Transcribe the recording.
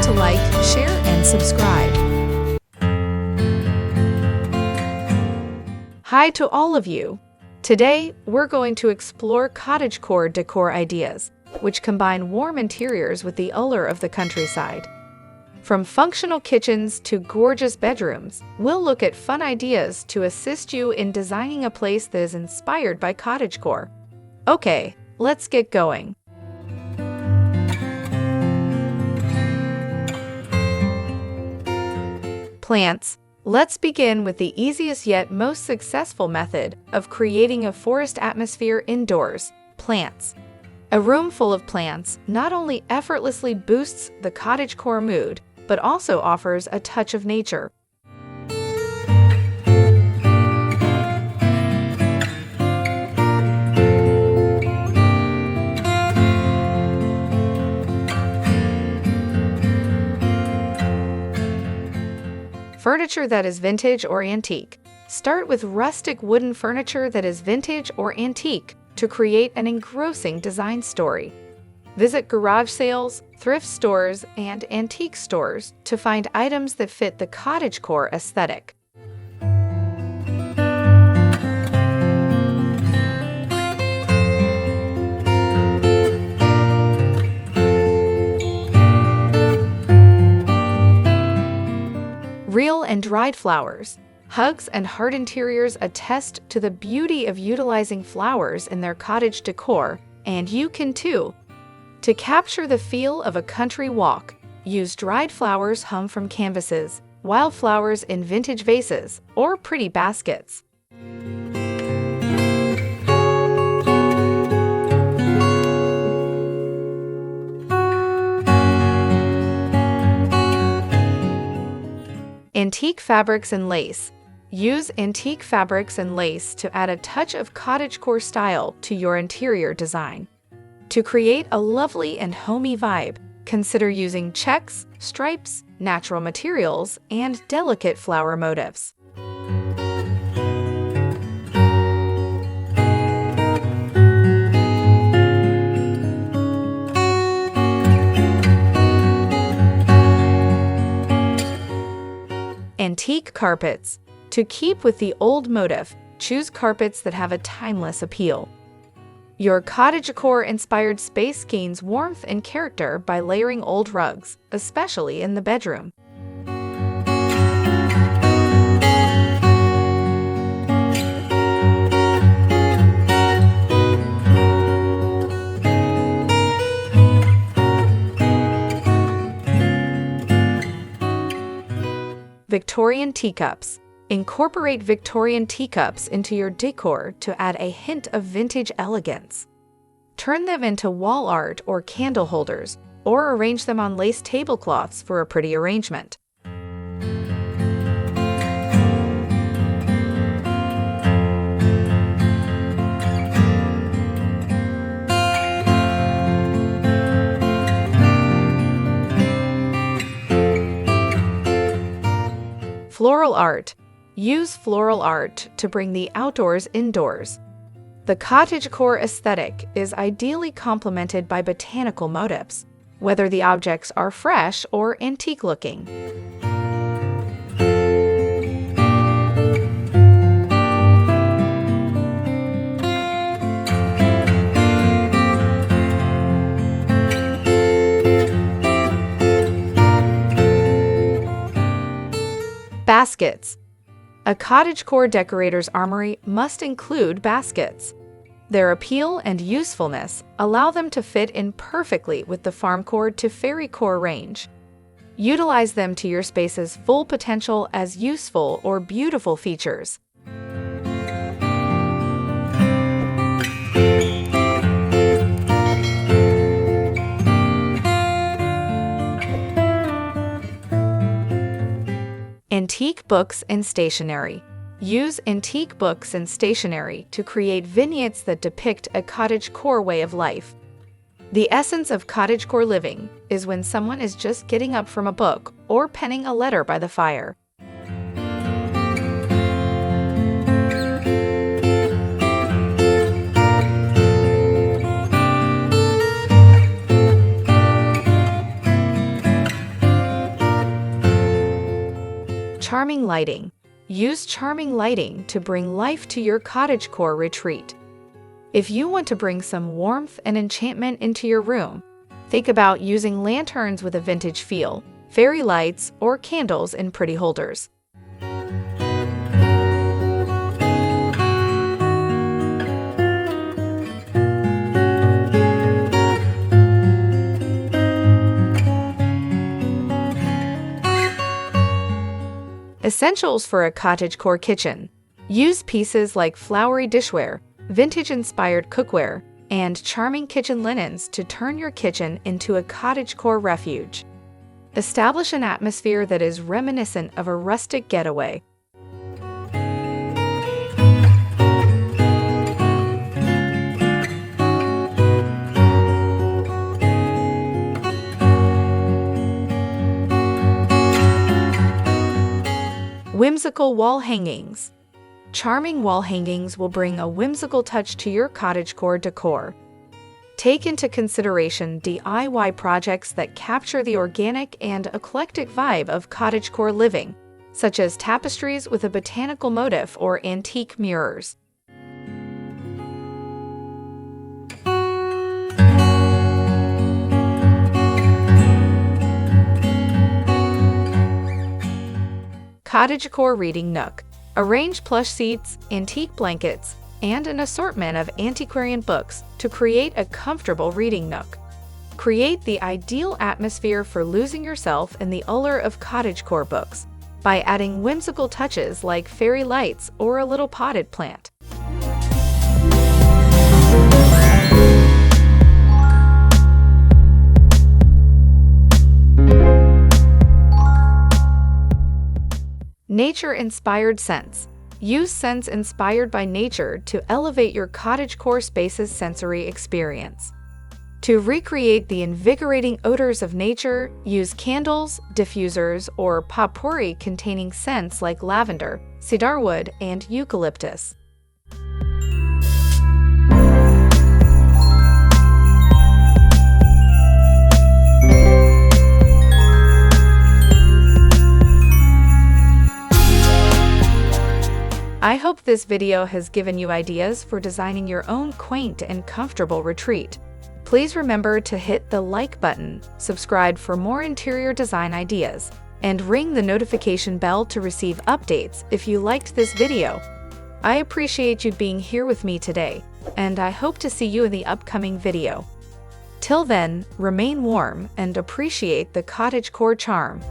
to like, share, and subscribe. Hi to all of you! Today, we're going to explore cottagecore decor ideas, which combine warm interiors with the allure of the countryside. From functional kitchens to gorgeous bedrooms, we'll look at fun ideas to assist you in designing a place that is inspired by cottagecore. Okay, let's get going. Plants. Let's begin with the easiest yet most successful method of creating a forest atmosphere indoors: plants. A room full of plants not only effortlessly boosts the cottagecore mood, but also offers a touch of nature. Furniture that is vintage or antique. Start with rustic wooden furniture that is vintage or antique to create an engrossing design story. Visit garage sales, thrift stores, and antique stores to find items that fit the cottagecore aesthetic. Real and dried flowers. Hugs and heart interiors attest to the beauty of utilizing flowers in their cottage decor, and you can too. To capture the feel of a country walk, use dried flowers hung from canvases, wildflowers in vintage vases, or pretty baskets. Antique fabrics and lace. Use antique fabrics and lace to add a touch of cottagecore style to your interior design. To create a lovely and homey vibe, consider using checks, stripes, natural materials, and delicate flower motifs. Antique carpets. To keep with the old motif, choose carpets that have a timeless appeal. Your cottagecore-inspired space gains warmth and character by layering old rugs, especially in the bedroom. Victorian teacups. Incorporate Victorian teacups into your decor to add a hint of vintage elegance. Turn them into wall art or candle holders, or arrange them on lace tablecloths for a pretty arrangement. Floral art. Use floral art to bring the outdoors indoors. The cottagecore aesthetic is ideally complemented by botanical motifs, whether the objects are fresh or antique-looking. Baskets. A cottagecore decorator's armory must include baskets. Their appeal and usefulness allow them to fit in perfectly with the farmcore to fairycore range. Utilize them to your space's full potential as useful or beautiful features. Antique books and stationery. Use antique books and stationery to create vignettes that depict a cottagecore way of life. The essence of cottagecore living is when someone is just getting up from a book or penning a letter by the fire. Charming lighting. Use charming lighting to bring life to your cottagecore retreat. If you want to bring some warmth and enchantment into your room, think about using lanterns with a vintage feel, fairy lights, or candles in pretty holders. Essentials for a cottagecore kitchen. Use pieces like flowery dishware, vintage-inspired cookware, and charming kitchen linens to turn your kitchen into a cottagecore refuge. Establish an atmosphere that is reminiscent of a rustic getaway. Whimsical wall hangings. Charming wall hangings will bring a whimsical touch to your cottagecore decor. Take into consideration DIY projects that capture the organic and eclectic vibe of cottagecore living, such as tapestries with a botanical motif or antique mirrors. Cottagecore reading nook. Arrange plush seats, antique blankets, and an assortment of antiquarian books to create a comfortable reading nook. Create the ideal atmosphere for losing yourself in the allure of cottagecore books by adding whimsical touches like fairy lights or a little potted plant. Nature-inspired scents. Use scents inspired by nature to elevate your cottagecore space's sensory experience. To recreate the invigorating odors of nature, use candles, diffusers, or potpourri containing scents like lavender, cedarwood, and eucalyptus. I hope this video has given you ideas for designing your own quaint and comfortable retreat. Please remember to hit the like button, subscribe for more interior design ideas, and ring the notification bell to receive updates if you liked this video. I appreciate you being here with me today, and I hope to see you in the upcoming video. Till then, remain warm and appreciate the cottagecore charm.